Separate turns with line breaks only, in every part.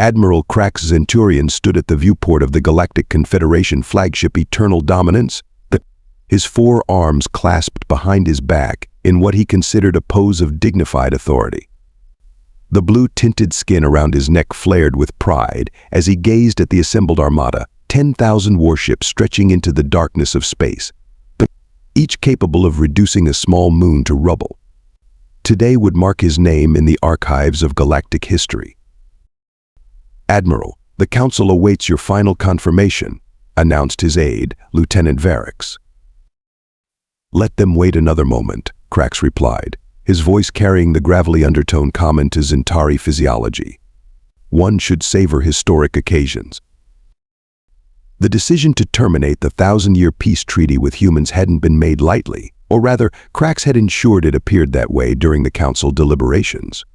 Admiral Krax Zenturian stood at the viewport of the Galactic Confederation flagship Eternal Dominance, his four arms clasped behind his back in what he considered a pose of dignified authority. The blue-tinted skin around his neck flared with pride as he gazed at the assembled armada, 10,000 warships stretching into the darkness of space, each capable of reducing a small moon to rubble. Today would mark his name in the archives of galactic history. "Admiral, the Council awaits your final confirmation," announced his aide, Lieutenant Krax. "Let them wait another moment," Krax replied, his voice carrying the gravelly undertone common to Zentari physiology. One should savor historic occasions. The decision to terminate the 1,000-year peace treaty with humans hadn't been made lightly, or rather, Krax had ensured it appeared that way during the Council deliberations.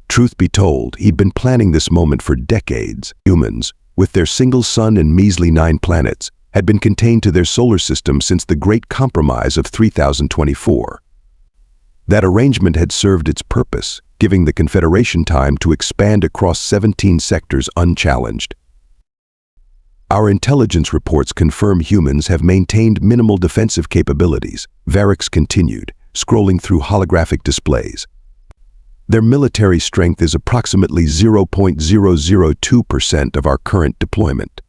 Truth be told, he'd been planning this moment for decades. Humans, with their single sun and measly 9 planets, had been contained to their solar system since the Great Compromise of 3024. That arrangement had served its purpose, giving the Confederation time to expand across 17 sectors unchallenged. "Our intelligence reports confirm humans have maintained minimal defensive capabilities," Krax continued, scrolling through holographic displays. "Their military strength is approximately 0.002% of our current deployment."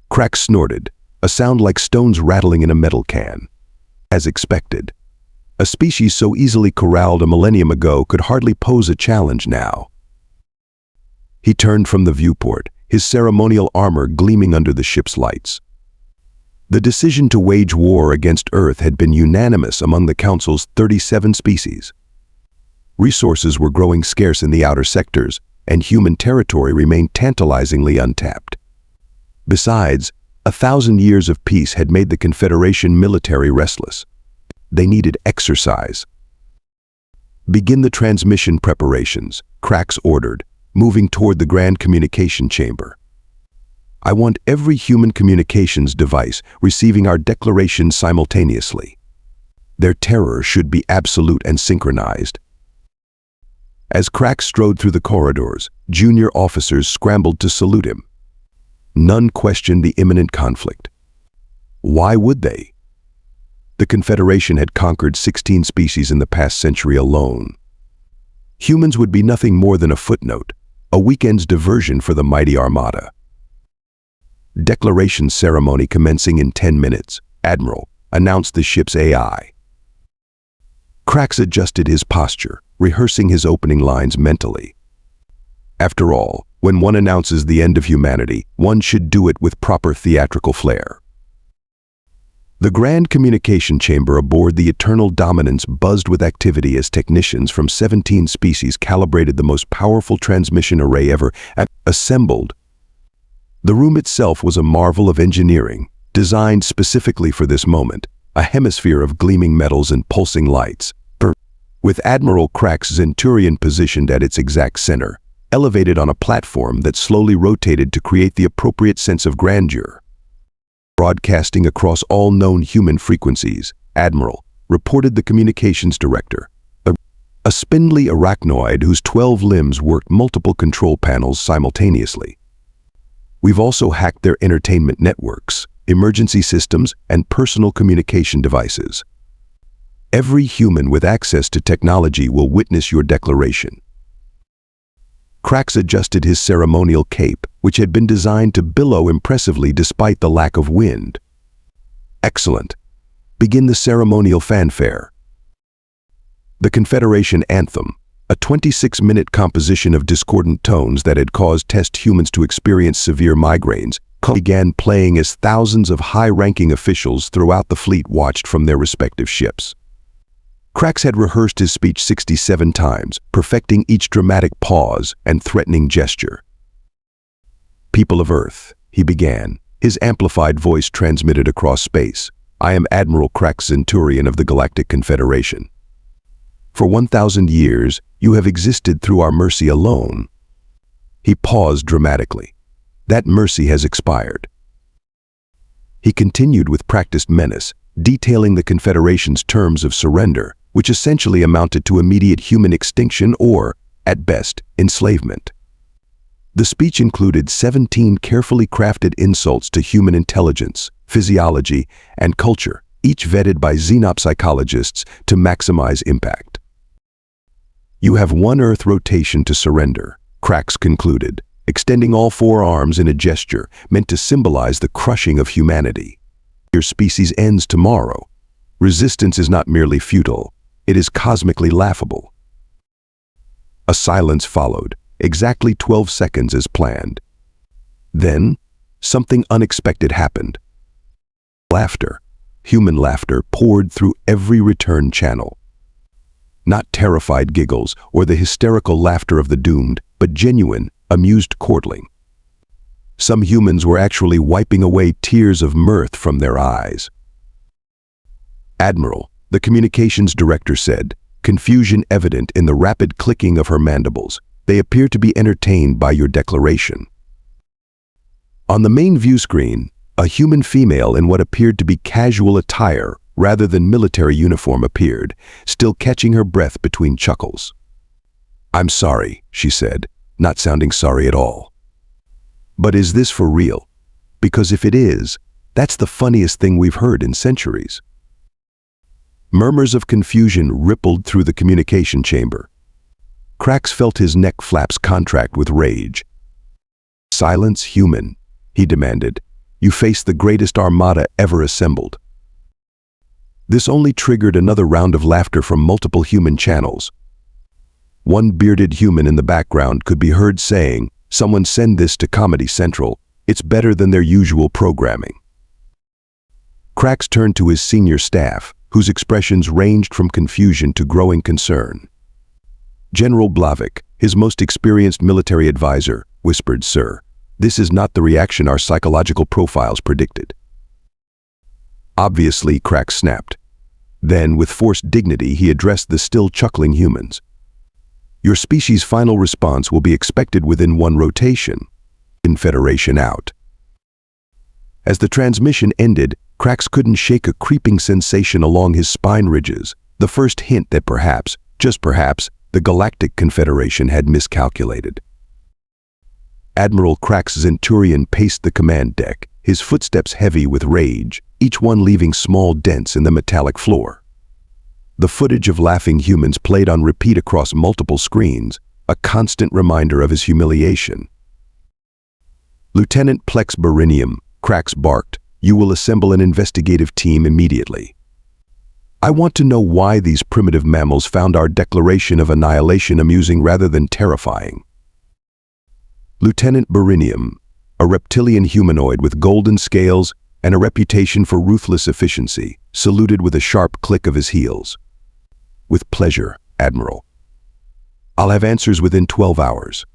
Krax snorted, a sound like stones rattling in a metal can. As expected, a species so easily corralled a millennium ago could hardly pose a challenge now. He turned from the viewport, his ceremonial armor gleaming under the ship's lights. The decision to wage war against Earth had been unanimous among the Council's 37 species. Resources were growing scarce in the outer sectors, and human territory remained tantalizingly untapped. Besides, 1,000 years of peace had made the Confederation military restless. They needed exercise. "Begin the transmission preparations," Krax ordered, moving toward the Grand Communication Chamber. "I want every human communications device receiving our declaration simultaneously. Their terror should be absolute and synchronized." As Krax strode through the corridors, junior officers scrambled to salute him. None questioned the imminent conflict. Why would they? The Confederation had conquered 16 species in the past century alone. Humans would be nothing more than a footnote, a weekend's diversion for the mighty armada. Declaration ceremony commencing in 10 minutes, Admiral, announced the ship's AI. Krax adjusted his posture, rehearsing his opening lines mentally. After all, when one announces the end of humanity, one should do it with proper theatrical flair. The Grand Communication Chamber aboard the Eternal Dominance buzzed with activity as technicians from 17 species calibrated the most powerful transmission array ever assembled. The room itself was a marvel of engineering, designed specifically for this moment, a hemisphere of gleaming metals and pulsing lights. With Admiral Krax Zenturian positioned at its exact center, elevated on a platform that slowly rotated to create the appropriate sense of grandeur. Broadcasting across all known human frequencies, Admiral, reported the communications director, a spindly arachnoid whose 12 limbs worked multiple control panels simultaneously. "We've also hacked their entertainment networks, emergency systems, and personal communication devices. Every human with access to technology will witness your declaration." Krax adjusted his ceremonial cape, which had been designed to billow impressively despite the lack of wind. "Excellent. Begin the ceremonial fanfare." The Confederation anthem, a 26-minute composition of discordant tones that had caused test humans to experience severe migraines, began playing as thousands of high-ranking officials throughout the fleet watched from their respective ships. Krax had rehearsed his speech 67 times, perfecting each dramatic pause and threatening gesture. "People of Earth," he began, his amplified voice transmitted across space. "I am Admiral Krax Zenturian of the Galactic Confederation. For 1,000 years, you have existed through our mercy alone." He paused dramatically. "That mercy has expired." He continued with practiced menace, detailing the Confederation's terms of surrender, which essentially amounted to immediate human extinction or, at best, enslavement. The speech included 17 carefully crafted insults to human intelligence, physiology, and culture, each vetted by xenopsychologists to maximize impact. "You have one Earth rotation to surrender," Krax concluded, extending all four arms in a gesture meant to symbolize the crushing of humanity. "Your species ends tomorrow. Resistance is not merely futile, it is cosmically laughable." A silence followed, exactly 12 seconds as planned. Then, something unexpected happened. Laughter, human laughter, poured through every return channel. Not terrified giggles or the hysterical laughter of the doomed, but genuine, amused chortling. Some humans were actually wiping away tears of mirth from their eyes. "Admiral," the communications director said, confusion evident in the rapid clicking of her mandibles, "they appear to be entertained by your declaration." On the main view screen, a human female in what appeared to be casual attire rather than military uniform appeared, still catching her breath between chuckles. "I'm sorry," she said, not sounding sorry at all. "But is this for real? Because if it is, that's the funniest thing we've heard in centuries." Murmurs of confusion rippled through the communication chamber. Krax felt his neck flaps contract with rage. "Silence, human," he demanded. "You face the greatest armada ever assembled." This only triggered another round of laughter from multiple human channels. One bearded human in the background could be heard saying, "Someone send this to Comedy Central. It's better than their usual programming." Krax turned to his senior staff, whose expressions ranged from confusion to growing concern. General Blavik, his most experienced military advisor, whispered, "Sir, this is not the reaction our psychological profiles predicted." "Obviously," Krax snapped. Then, with forced dignity, he addressed the still chuckling humans. "Your species' final response will be expected within one rotation. Confederation out." As the transmission ended, Krax couldn't shake a creeping sensation along his spine ridges, the first hint that perhaps, just perhaps, the Galactic Confederation had miscalculated. Admiral Krax Zenturian paced the command deck, his footsteps heavy with rage, each one leaving small dents in the metallic floor. The footage of laughing humans played on repeat across multiple screens, a constant reminder of his humiliation. "Lieutenant Plex Berinium," Krax barked, "you will assemble an investigative team immediately. I want to know why these primitive mammals found our declaration of annihilation amusing rather than terrifying." Lieutenant Berinium, a reptilian humanoid with golden scales and a reputation for ruthless efficiency, saluted with a sharp click of his heels. "With pleasure, Admiral. I'll have answers within 12 hours.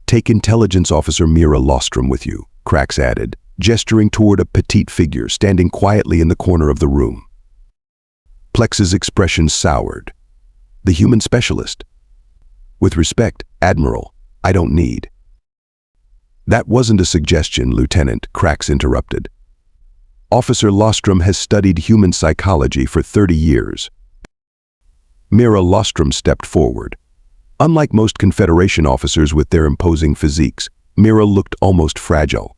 Take Intelligence Officer Mira Lostrom with you," Krax added, gesturing toward a petite figure standing quietly in the corner of the room. Plex's expression soured. "The human specialist?" "With respect, Admiral, I don't need." "That wasn't a suggestion, Lieutenant," Krax interrupted. "Officer Lostrom has studied human psychology for 30 years. Mira Lostrom stepped forward. Unlike most Confederation officers with their imposing physiques, Mira looked almost fragile.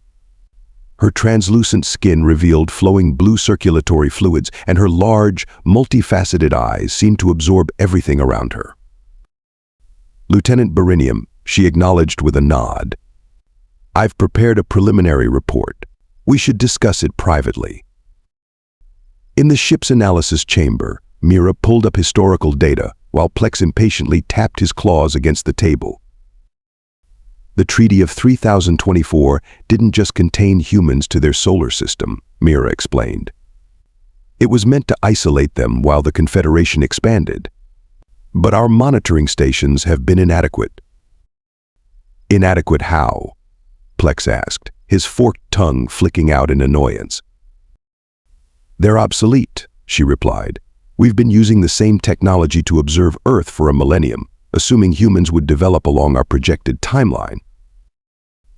Her translucent skin revealed flowing blue circulatory fluids, and her large, multifaceted eyes seemed to absorb everything around her. "Lieutenant Berinium," she acknowledged with a nod. "I've prepared a preliminary report. We should discuss it privately." In the ship's analysis chamber, Mira pulled up historical data, while Plex impatiently tapped his claws against the table. "The Treaty of 3024 didn't just contain humans to their solar system," Mira explained. "It was meant to isolate them while the Confederation expanded. But our monitoring stations have been inadequate." "Inadequate how?" Plex asked, his forked tongue flicking out in annoyance. "They're obsolete," she replied. "We've been using the same technology to observe Earth for a millennium, assuming humans would develop along our projected timeline."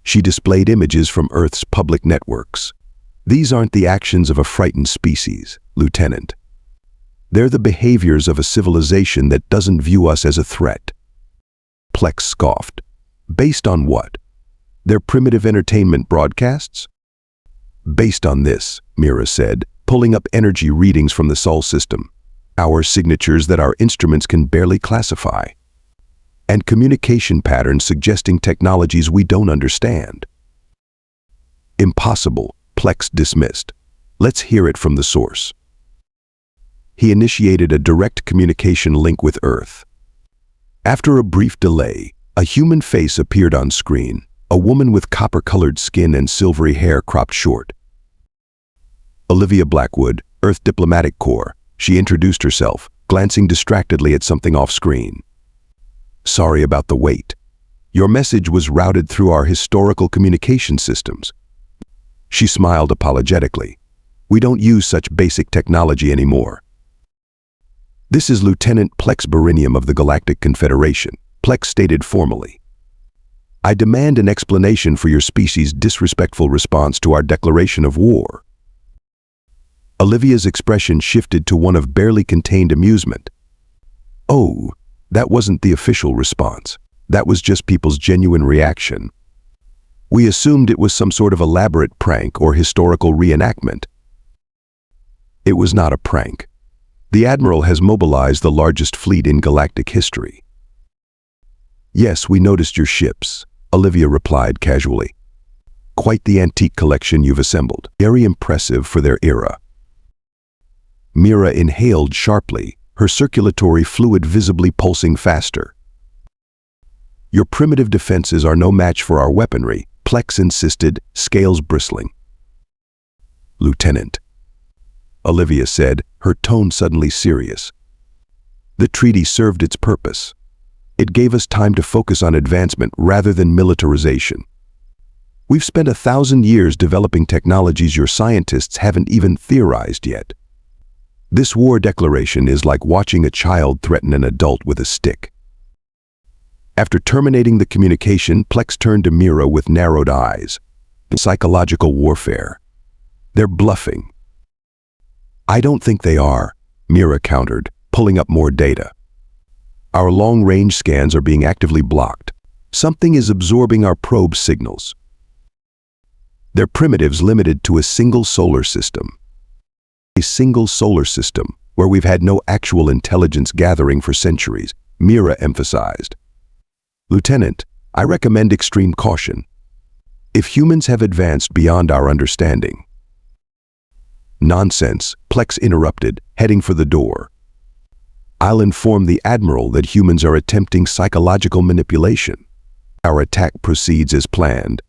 She displayed images from Earth's public networks. "These aren't the actions of a frightened species, Lieutenant. They're the behaviors of a civilization that doesn't view us as a threat." Plex scoffed. Based on what? Their primitive entertainment broadcasts? Based on this, Mira said, pulling up energy readings from the Sol system, our signatures that our instruments can barely classify, and communication patterns suggesting technologies we don't understand. Impossible, Plex dismissed. Let's hear it from the source. He initiated a direct communication link with Earth. After a brief delay, a human face appeared on screen, a woman with copper-colored skin and silvery hair cropped short. Olivia Blackwood, Earth Diplomatic Corps, she introduced herself, glancing distractedly at something off-screen. Sorry about the wait. Your message was routed through our historical communication systems. She smiled apologetically. We don't use such basic technology anymore. This is Lieutenant Plex Berinium of the Galactic Confederation, Plex stated formally. I demand an explanation for your species' disrespectful response to our declaration of war. Olivia's expression shifted to one of barely contained amusement. Oh, that wasn't the official response. That was just people's genuine reaction. We assumed it was some sort of elaborate prank or historical reenactment. It was not a prank. The Admiral has mobilized the largest fleet in galactic history. Yes, we noticed your ships, Olivia replied casually. Quite the antique collection you've assembled. Very impressive for their era. Mira inhaled sharply, her circulatory fluid visibly pulsing faster. Your primitive defenses are no match for our weaponry, Plex insisted, scales bristling. Lieutenant, Olivia said, her tone suddenly serious. The treaty served its purpose. It gave us time to focus on advancement rather than militarization. We've spent 1,000 years developing technologies your scientists haven't even theorized yet. This war declaration is like watching a child threaten an adult with a stick. After terminating the communication, Plex turned to Mira with narrowed eyes. Psychological warfare. They're bluffing. I don't think they are, Mira countered, pulling up more data. Our long-range scans are being actively blocked. Something is absorbing our probe signals. They're primitives limited to a single solar system. A single solar system where we've had no actual intelligence gathering for centuries, Mira emphasized. Lieutenant, I recommend extreme caution. If humans have advanced beyond our understanding. Nonsense, Plex interrupted, heading for the door. I'll inform the Admiral that humans are attempting psychological manipulation. Our attack proceeds as planned.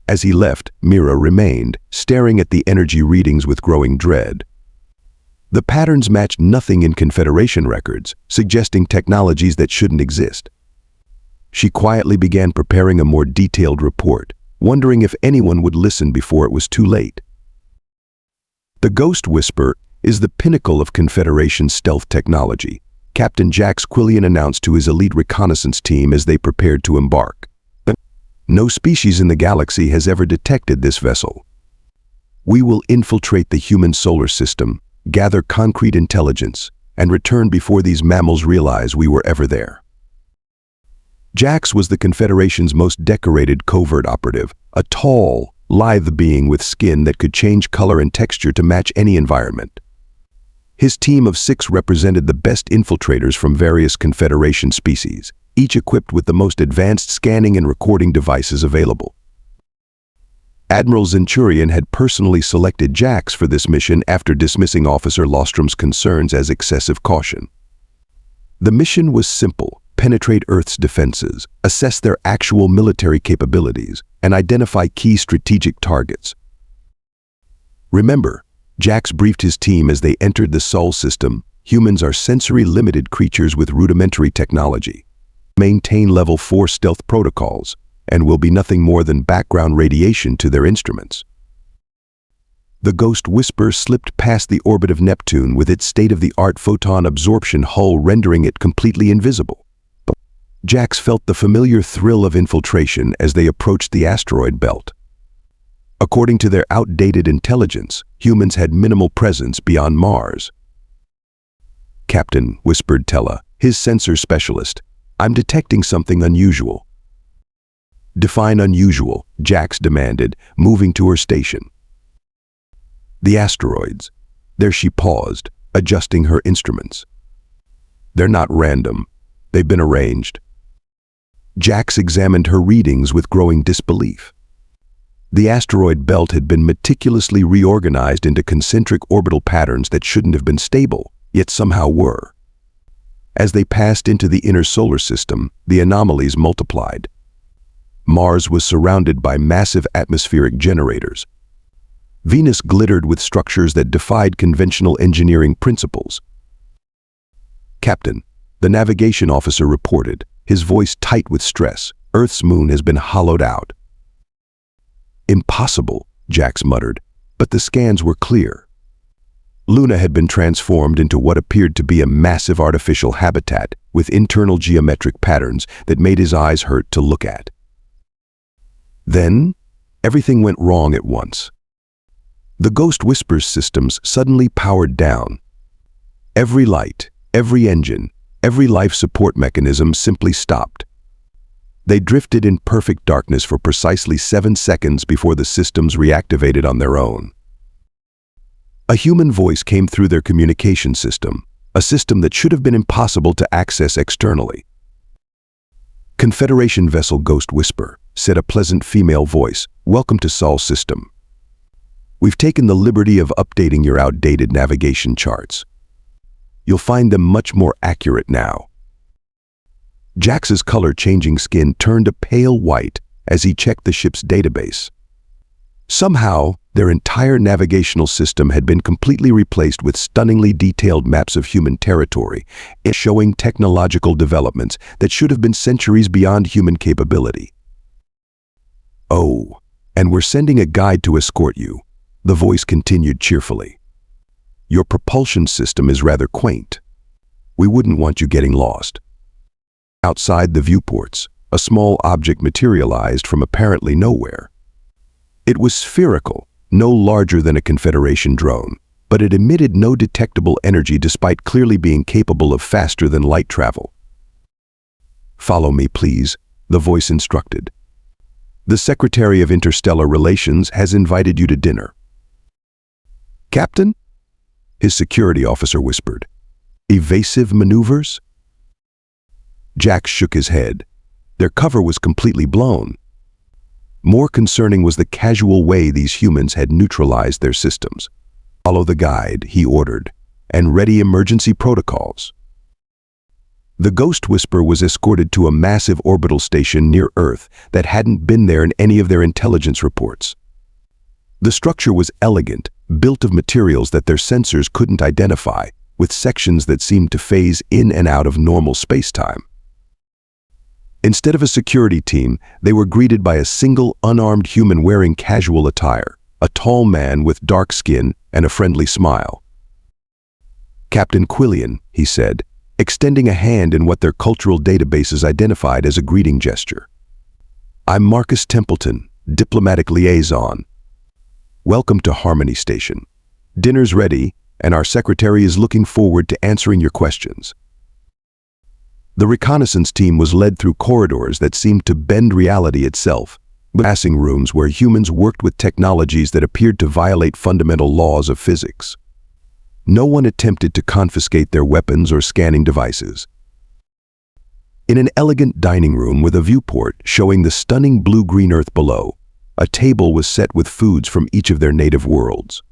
As he left, Mira remained, staring at the energy readings with growing dread. The patterns matched nothing in Confederation records, suggesting technologies that shouldn't exist. She quietly began preparing a more detailed report, wondering if anyone would listen before it was too late. The Ghost Whisper is the pinnacle of Confederation stealth technology, Captain Jax Quillian announced to his elite reconnaissance team as they prepared to embark. No species in the galaxy has ever detected this vessel. We will infiltrate the human solar system, gather concrete intelligence, and return before these mammals realize we were ever there. Jax was the Confederation's most decorated covert operative, a tall, lithe being with skin that could change color and texture to match any environment. His team of 6 represented the best infiltrators from various Confederation species, each equipped with the most advanced scanning and recording devices available. Admiral Zenturian had personally selected Jax for this mission after dismissing Officer Lostrom's concerns as excessive caution. The mission was simple: penetrate Earth's defenses, assess their actual military capabilities, and identify key strategic targets. Remember, Jax briefed his team as they entered the Sol system. Humans are sensory-limited creatures with rudimentary technology. Maintain level 4 stealth protocols, and will be nothing more than background radiation to their instruments. The Ghost Whisper slipped past the orbit of Neptune with its state-of-the-art photon absorption hull rendering it completely invisible. Jax felt the familiar thrill of infiltration as they approached the asteroid belt. According to their outdated intelligence, humans had minimal presence beyond Mars. Captain, whispered Tella, his sensor specialist, I'm detecting something unusual. Define unusual, Jax demanded, moving to her station. The asteroids. There she paused, adjusting her instruments. They're not random. They've been arranged. Jax examined her readings with growing disbelief. The asteroid belt had been meticulously reorganized into concentric orbital patterns that shouldn't have been stable, yet somehow were. As they passed into the inner solar system, the anomalies multiplied. Mars was surrounded by massive atmospheric generators. Venus glittered with structures that defied conventional engineering principles. "Captain," the navigation officer reported, his voice tight with stress, "Earth's moon has been hollowed out." "Impossible," Jax muttered, but the scans were clear. Luna had been transformed into what appeared to be a massive artificial habitat with internal geometric patterns that made his eyes hurt to look at. Then, everything went wrong at once. The Ghost Whisper's systems suddenly powered down. Every light, every engine, every life support mechanism simply stopped. They drifted in perfect darkness for precisely 7 seconds before the systems reactivated on their own. A human voice came through their communication system, a system that should have been impossible to access externally. "Confederation vessel Ghost Whisper," said a pleasant female voice, "welcome to Sol system. We've taken the liberty of updating your outdated navigation charts. You'll find them much more accurate now." Jax's color-changing skin turned a pale white as he checked the ship's database. Somehow, their entire navigational system had been completely replaced with stunningly detailed maps of human territory, showing technological developments that should have been centuries beyond human capability. "Oh, and we're sending a guide to escort you," the voice continued cheerfully. "Your propulsion system is rather quaint. We wouldn't want you getting lost." Outside the viewports, a small object materialized from apparently nowhere. It was spherical, no larger than a Confederation drone, but it emitted no detectable energy despite clearly being capable of faster than light travel. "Follow me, please," the voice instructed. "The Secretary of Interstellar Relations has invited you to dinner." "Captain?" his security officer whispered. "Evasive maneuvers?" Jax shook his head. Their cover was completely blown. More concerning was the casual way these humans had neutralized their systems. "Follow the guide," he ordered, "and ready emergency protocols." The Ghost Whisper was escorted to a massive orbital station near Earth that hadn't been there in any of their intelligence reports. The structure was elegant, built of materials that their sensors couldn't identify, with sections that seemed to phase in and out of normal space-time. Instead of a security team, they were greeted by a single unarmed human wearing casual attire, a tall man with dark skin and a friendly smile. "Captain Quillian," he said, extending a hand in what their cultural databases identified as a greeting gesture. "I'm Marcus Templeton, diplomatic liaison. Welcome to Harmony Station. Dinner's ready, and our secretary is looking forward to answering your questions." The reconnaissance team was led through corridors that seemed to bend reality itself, passing rooms where humans worked with technologies that appeared to violate fundamental laws of physics. No one attempted to confiscate their weapons or scanning devices. In an elegant dining room with a viewport showing the stunning blue-green Earth below, a table was set with foods from each of their native worlds.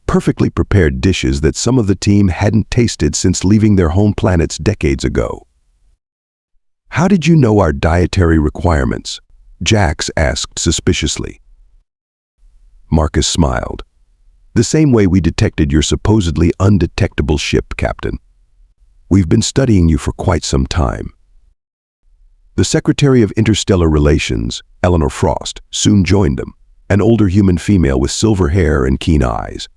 Perfectly prepared dishes that some of the team hadn't tasted since leaving their home planets decades ago. "How did you know our dietary requirements?" Jax asked suspiciously. Marcus smiled. "The same way we detected your supposedly undetectable ship, Captain. We've been studying you for quite some time." The Secretary of Interstellar Relations, Eleanor Frost, soon joined them, an older human female with silver hair and keen eyes.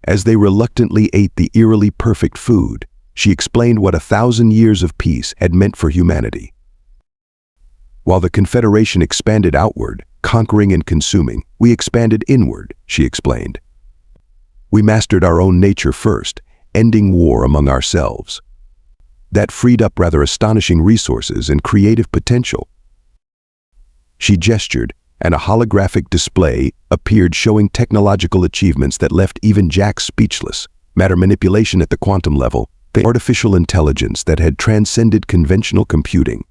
As they reluctantly ate the eerily perfect food, she explained what 1,000 years of peace had meant for humanity. "While the Confederation expanded outward, conquering and consuming, we expanded inward," she explained. "We mastered our own nature first, ending war among ourselves. That freed up rather astonishing resources and creative potential." She gestured, and a holographic display appeared showing technological achievements that left even Jax speechless. Matter manipulation at the quantum level, the artificial intelligence that had transcended conventional computing,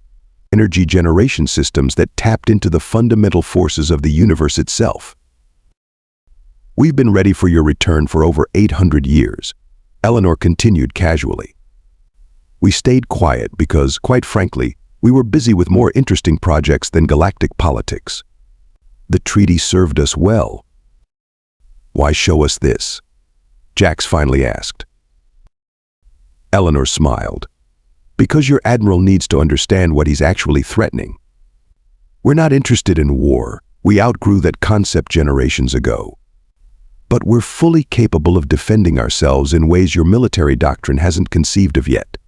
energy generation systems that tapped into the fundamental forces of the universe itself. We've been ready for your return for over 800 years, Eleanor continued casually. We stayed quiet because, quite frankly, we were busy with more interesting projects than galactic politics. The treaty served us well. Why show us this? Jax finally asked. Eleanor smiled. Because your admiral needs to understand what he's actually threatening. We're not interested in war. We outgrew that concept generations ago. But we're fully capable of defending ourselves in ways your military doctrine hasn't conceived of yet.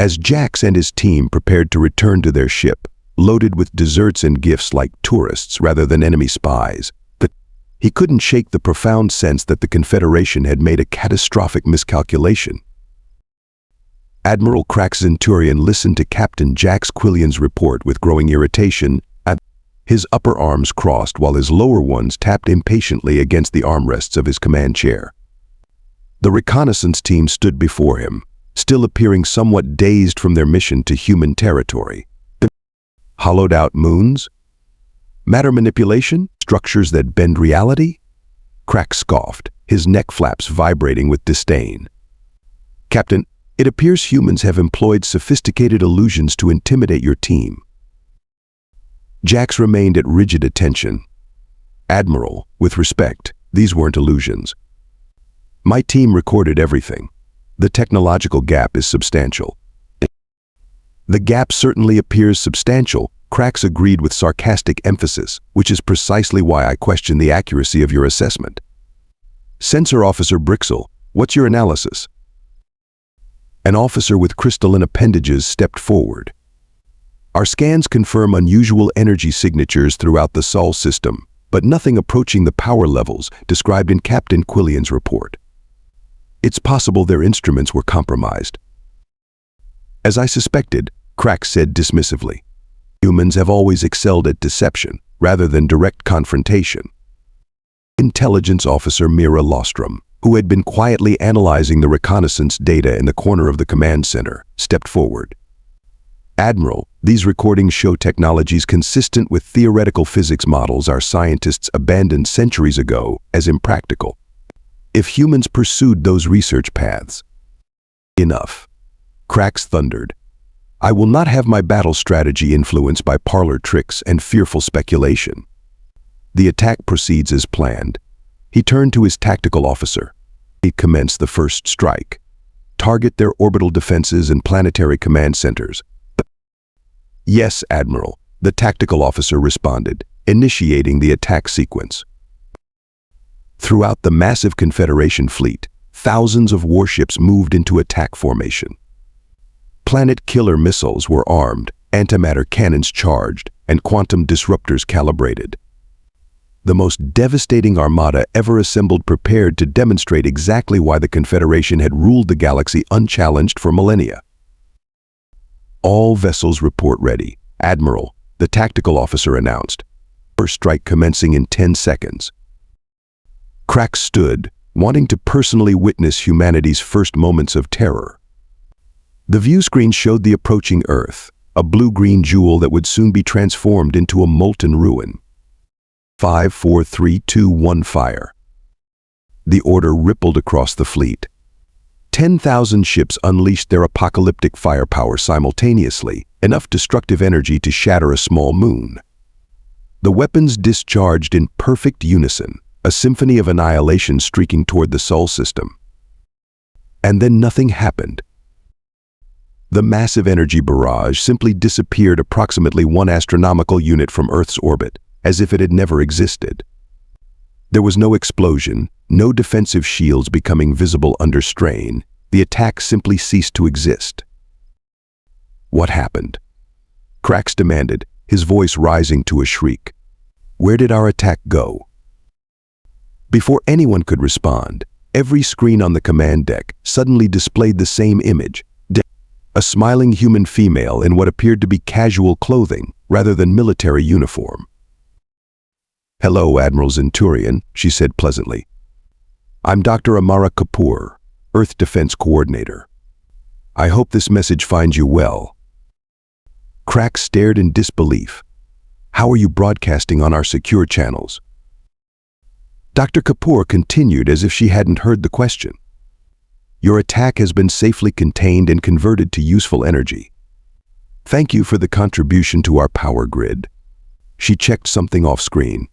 As Jax and his team prepared to return to their ship, loaded with desserts and gifts like tourists rather than enemy spies, he couldn't shake the profound sense that the Confederation had made a catastrophic miscalculation. Admiral Krax Zenturian listened to Captain Jax Quillian's report with growing irritation, his upper arms crossed while his lower ones tapped impatiently against the armrests of his command chair. The reconnaissance team stood before him, still appearing somewhat dazed from their mission to human territory. Hollowed-out moons? Matter manipulation? Structures that bend reality? Krax scoffed, his neck flaps vibrating with disdain. Captain, it appears humans have employed sophisticated illusions to intimidate your team. Jax remained at rigid attention. Admiral, with respect, these weren't illusions. My team recorded everything. The technological gap is substantial. The gap certainly appears substantial, Krax agreed with sarcastic emphasis, which is precisely why I question the accuracy of your assessment. Sensor Officer Brixel, what's your analysis? An officer with crystalline appendages stepped forward. Our scans confirm unusual energy signatures throughout the Sol system, but nothing approaching the power levels described in Captain Quillian's report. It's possible their instruments were compromised. As I suspected, Krax said dismissively. Humans have always excelled at deception, rather than direct confrontation. Intelligence Officer Mira Lostrom, who had been quietly analyzing the reconnaissance data in the corner of the command center, stepped forward. Admiral, these recordings show technologies consistent with theoretical physics models our scientists abandoned centuries ago as impractical. If humans pursued those research paths. Enough. Krax thundered. I will not have my battle strategy influenced by parlor tricks and fearful speculation. The attack proceeds as planned. He turned to his tactical officer. He commenced the first strike. Target their orbital defenses and planetary command centers. Yes, Admiral, the tactical officer responded, initiating the attack sequence. Throughout the massive Confederation fleet, thousands of warships moved into attack formation. Planet killer missiles were armed, antimatter cannons charged, and quantum disruptors calibrated. The most devastating armada ever assembled prepared to demonstrate exactly why the Confederation had ruled the galaxy unchallenged for millennia. All vessels report ready, Admiral, the tactical officer announced. First strike commencing in 10 seconds. Krax stood, wanting to personally witness humanity's first moments of terror. The view screen showed the approaching Earth, a blue-green jewel that would soon be transformed into a molten ruin. 5, 4, 3, 2, 1, fire. The order rippled across the fleet. 10,000 ships unleashed their apocalyptic firepower simultaneously, enough destructive energy to shatter a small moon. The weapons discharged in perfect unison, a symphony of annihilation streaking toward the Sol system. And then nothing happened. The massive energy barrage simply disappeared approximately 1 astronomical unit from Earth's orbit, as if it had never existed. There was no explosion, no defensive shields becoming visible under strain. The attack simply ceased to exist. What happened? Krax demanded, his voice rising to a shriek. Where did our attack go? Before anyone could respond, every screen on the command deck suddenly displayed the same image. A smiling human female in what appeared to be casual clothing, rather than military uniform. "Hello, Admiral Zenturian," she said pleasantly. "I'm Dr. Amara Kapoor, Earth Defense Coordinator. I hope this message finds you well." Krax stared in disbelief. "How are you broadcasting on our secure channels?" Dr. Kapoor continued as if she hadn't heard the question. "Your attack has been safely contained and converted to useful energy. Thank you for the contribution to our power grid." She checked something off screen.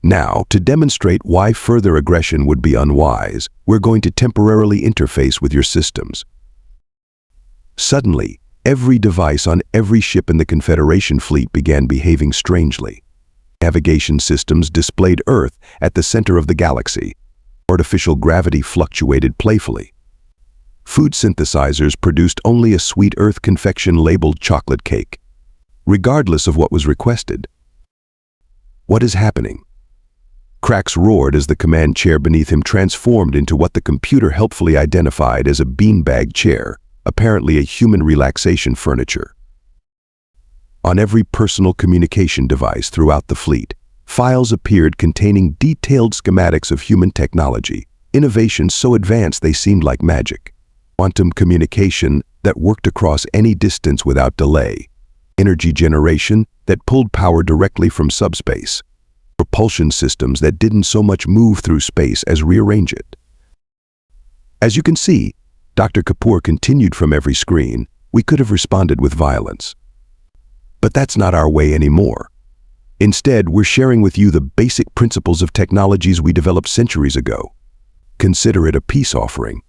"Now, to demonstrate why further aggression would be unwise, we're going to temporarily interface with your systems." Suddenly, every device on every ship in the Confederation fleet began behaving strangely. Navigation systems displayed Earth at the center of the galaxy. Artificial gravity fluctuated playfully. Food synthesizers produced only a sweet Earth confection labeled chocolate cake, regardless of what was requested. "What is happening?" Krax roared as the command chair beneath him transformed into what the computer helpfully identified as a beanbag chair, apparently a human relaxation furniture. On every personal communication device throughout the fleet, files appeared containing detailed schematics of human technology, innovations so advanced they seemed like magic. Quantum communication that worked across any distance without delay. Energy generation that pulled power directly from subspace. Propulsion systems that didn't so much move through space as rearrange it. As you can see, Dr. Kapoor continued from every screen, we could have responded with violence. But that's not our way anymore. Instead, we're sharing with you the basic principles of technologies we developed centuries ago. Consider it a peace offering.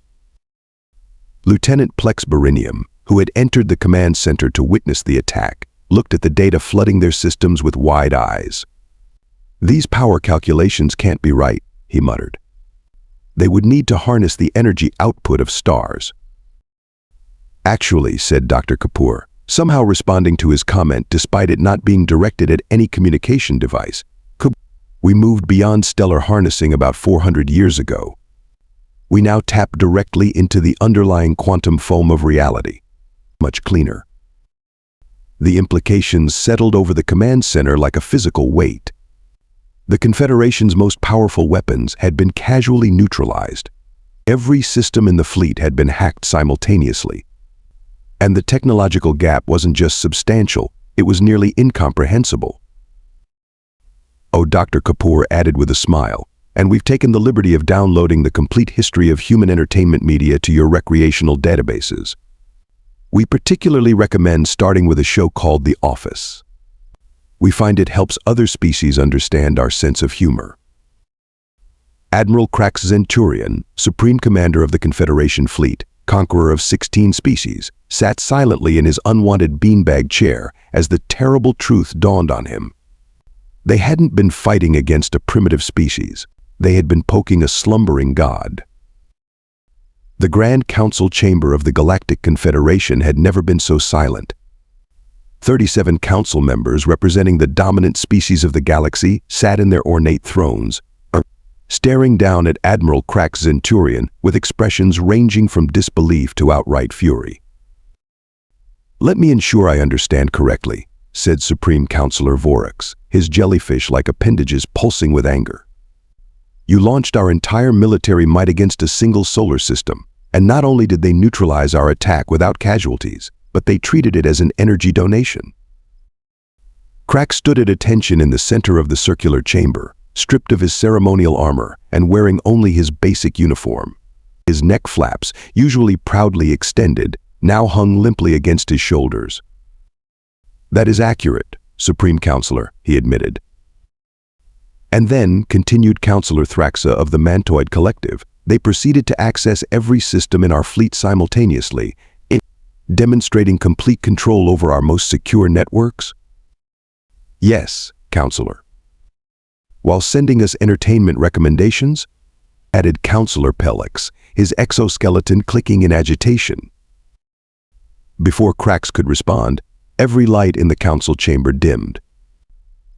Lieutenant Plex Barinium, who had entered the command center to witness the attack, looked at the data flooding their systems with wide eyes. "These power calculations can't be right," he muttered. "They would need to harness the energy output of stars." "Actually," said Dr. Kapoor, somehow responding to his comment despite it not being directed at any communication device, "we moved beyond stellar harnessing about 400 years ago. We now tap directly into the underlying quantum foam of reality. Much cleaner." The implications settled over the command center like a physical weight. The Confederation's most powerful weapons had been casually neutralized. Every system in the fleet had been hacked simultaneously. And the technological gap wasn't just substantial, it was nearly incomprehensible. "Oh," Dr. Kapoor added with a smile, "and we've taken the liberty of downloading the complete history of human entertainment media to your recreational databases. We particularly recommend starting with a show called The Office. We find it helps other species understand our sense of humor." Admiral Krax Zenturian, Supreme Commander of the Confederation Fleet, conqueror of 16 species, sat silently in his unwanted beanbag chair as the terrible truth dawned on him. They hadn't been fighting against a primitive species. They had been poking a slumbering god. The Grand Council chamber of the Galactic Confederation had never been so silent. 37 council members representing the dominant species of the galaxy sat in their ornate thrones, staring down at Admiral Krax Zenturian with expressions ranging from disbelief to outright fury. "Let me ensure I understand correctly," said Supreme Counselor Vorax, his jellyfish-like appendages pulsing with anger. "You launched our entire military might against a single solar system, and not only did they neutralize our attack without casualties, but they treated it as an energy donation." Krax stood at attention in the center of the circular chamber, stripped of his ceremonial armor and wearing only his basic uniform. His neck flaps, usually proudly extended, now hung limply against his shoulders. "That is accurate, Supreme Counselor," he admitted. And then, continued Counselor Thraxa of the Mantoid Collective, they proceeded to access every system in our fleet simultaneously, demonstrating complete control over our most secure networks? "Yes, Counselor." "While sending us entertainment recommendations?" added Counselor Pelix, his exoskeleton clicking in agitation. Before Krax could respond, every light in the council chamber dimmed.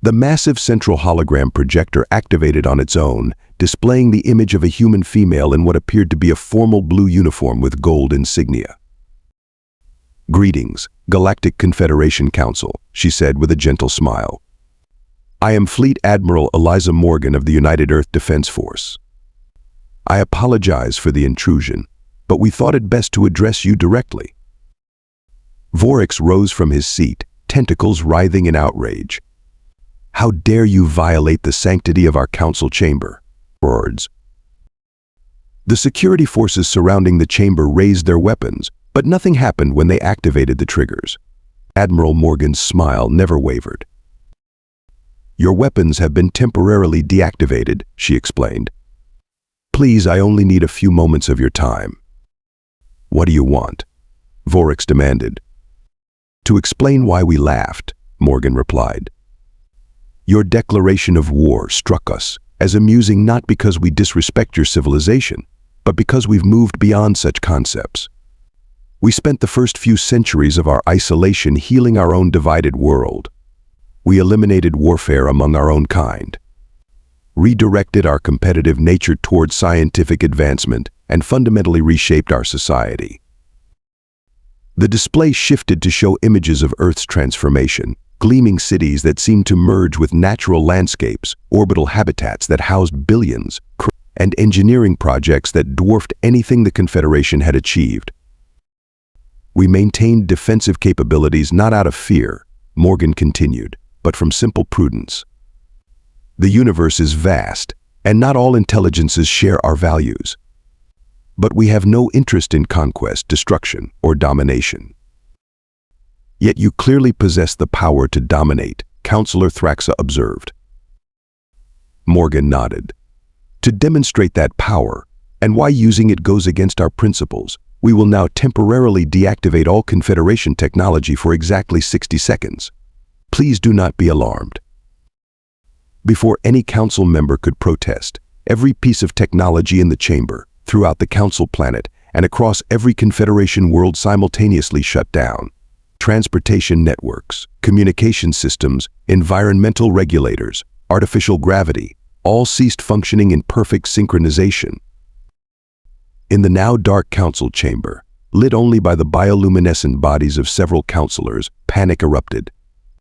The massive central hologram projector activated on its own, displaying the image of a human female in what appeared to be a formal blue uniform with gold insignia. "Greetings, Galactic Confederation Council," she said with a gentle smile. "I am Fleet Admiral Eliza Morgan of the United Earth Defense Force. I apologize for the intrusion, but we thought it best to address you directly." Vorax rose from his seat, tentacles writhing in outrage. "How dare you violate the sanctity of our council chamber?" Words. The security forces surrounding the chamber raised their weapons, but nothing happened when they activated the triggers. Admiral Morgan's smile never wavered. "Your weapons have been temporarily deactivated," she explained. "Please, I only need a few moments of your time." "What do you want?" Vorax demanded. "To explain why we laughed," Morgan replied. "Your declaration of war struck us as amusing not because we disrespect your civilization, but because we've moved beyond such concepts. We spent the first few centuries of our isolation healing our own divided world. We eliminated warfare among our own kind, redirected our competitive nature toward scientific advancement, and fundamentally reshaped our society." The display shifted to show images of Earth's transformation, gleaming cities that seemed to merge with natural landscapes, orbital habitats that housed billions, and engineering projects that dwarfed anything the Confederation had achieved. "We maintained defensive capabilities not out of fear," Morgan continued, "but from simple prudence. The universe is vast, and not all intelligences share our values. But we have no interest in conquest, destruction, or domination. Yet you clearly possess the power to dominate," Counselor Thraxa observed. Morgan nodded. "To demonstrate that power, and why using it goes against our principles, we will now temporarily deactivate all Confederation technology for exactly 60 seconds. Please do not be alarmed." Before any council member could protest, every piece of technology in the chamber, throughout the council planet, and across every Confederation world simultaneously shut down. Transportation networks, communication systems, environmental regulators, artificial gravity, all ceased functioning in perfect synchronization. In the now dark council chamber, lit only by the bioluminescent bodies of several counselors, panic erupted.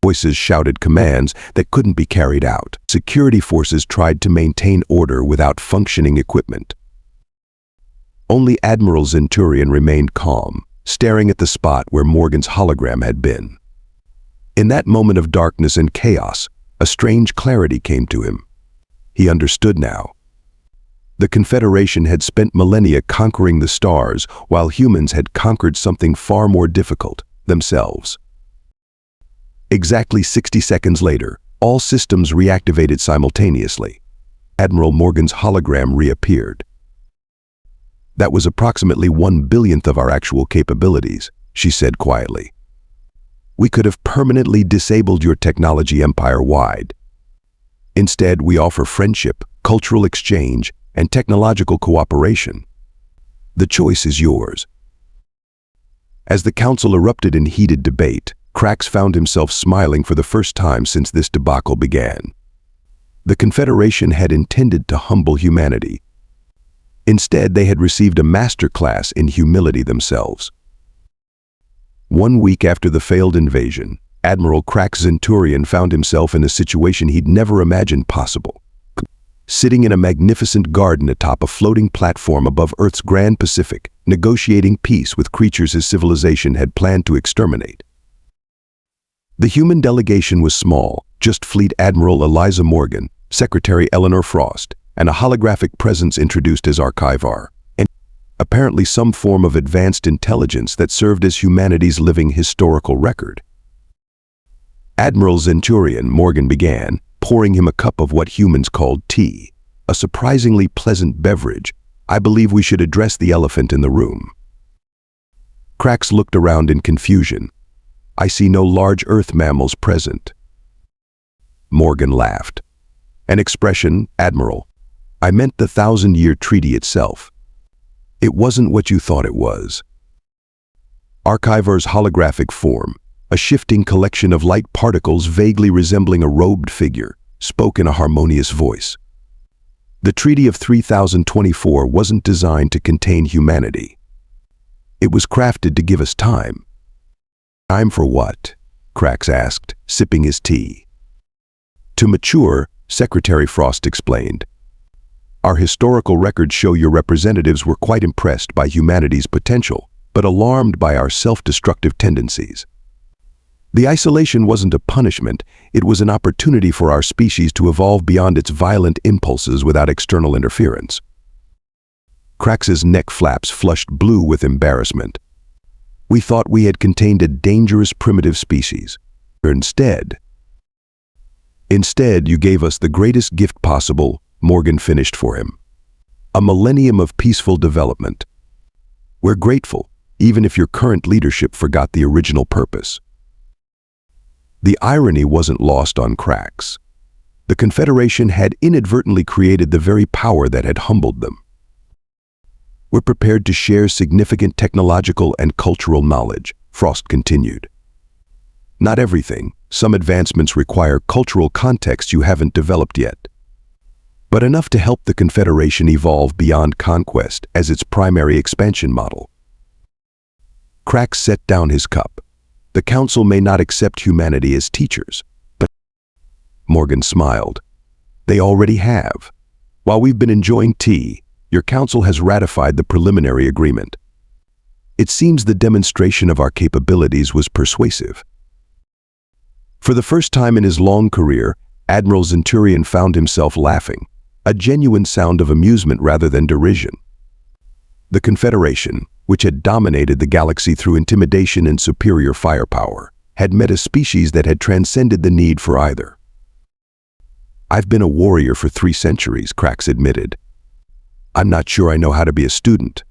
Voices shouted commands that couldn't be carried out. Security forces tried to maintain order without functioning equipment. Only Admiral Zenturian remained calm, staring at the spot where Morgan's hologram had been. In that moment of darkness and chaos, a strange clarity came to him. He understood now. The Confederation had spent millennia conquering the stars, while humans had conquered something far more difficult, themselves. Exactly 60 seconds later, all systems reactivated simultaneously. Admiral Morgan's hologram reappeared. "That was approximately 1/1000th of our actual capabilities," she said quietly. "We could have permanently disabled your technology empire-wide. Instead, we offer friendship, cultural exchange, and technological cooperation. The choice is yours." As the council erupted in heated debate, Krax found himself smiling for the first time since this debacle began. The Confederation had intended to humble humanity. Instead, they had received a masterclass in humility themselves. 1 week after the failed invasion, Admiral Krax Zenturian found himself in a situation he'd never imagined possible. Sitting in a magnificent garden atop a floating platform above Earth's Grand Pacific, negotiating peace with creatures his civilization had planned to exterminate. The human delegation was small, just Fleet Admiral Eliza Morgan, Secretary Eleanor Frost, and a holographic presence introduced as Archivar, and apparently some form of advanced intelligence that served as humanity's living historical record. "Admiral Zenturian," Morgan began, pouring him a cup of what humans called tea, a surprisingly pleasant beverage. "I believe we should address the elephant in the room." Krax looked around in confusion. "I see no large Earth mammals present." Morgan laughed. "An expression, Admiral. I meant the 1,000-year treaty itself. It wasn't what you thought it was." Archivar's holographic form, a shifting collection of light particles vaguely resembling a robed figure, spoke in a harmonious voice. "The Treaty of 3024 wasn't designed to contain humanity. It was crafted to give us time. Time for what? Krax asked, sipping his tea. To mature, Secretary Frost explained. Our historical records show your representatives were quite impressed by humanity's potential, but alarmed by our self-destructive tendencies. The isolation wasn't a punishment, it was an opportunity for our species to evolve beyond its violent impulses without external interference. Krax's neck flaps flushed blue with embarrassment. We thought we had contained a dangerous primitive species. Instead, you gave us the greatest gift possible, Morgan finished for him. A millennium of peaceful development. We're grateful, even if your current leadership forgot the original purpose. The irony wasn't lost on Krax. The Confederation had inadvertently created the very power that had humbled them. We're prepared to share significant technological and cultural knowledge, Frost continued. Not everything, some advancements require cultural context you haven't developed yet. But enough to help the Confederation evolve beyond conquest as its primary expansion model. Krax set down his cup. The Council may not accept humanity as teachers, but Morgan smiled. They already have. While we've been enjoying tea, your Council has ratified the preliminary agreement. It seems the demonstration of our capabilities was persuasive. For the first time in his long career, Admiral Zenturian found himself laughing, a genuine sound of amusement rather than derision. The Confederation, which had dominated the galaxy through intimidation and superior firepower, had met a species that had transcended the need for either. I've been a warrior for 3 centuries, Krax admitted. I'm not sure I know how to be a student.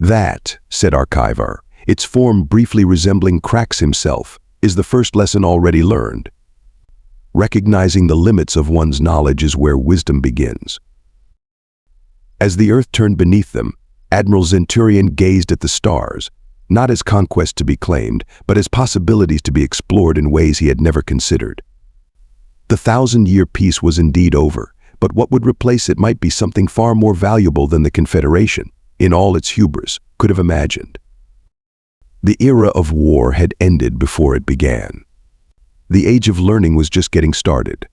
That, said Archivar, its form briefly resembling Krax himself, is the first lesson already learned. Recognizing the limits of one's knowledge is where wisdom begins. As the Earth turned beneath them, Admiral Zenturian gazed at the stars, not as conquests to be claimed, but as possibilities to be explored in ways he had never considered. The 1,000-year peace was indeed over, but what would replace it might be something far more valuable than the Confederation, in all its hubris, could have imagined. The era of war had ended before it began. The age of learning was just getting started.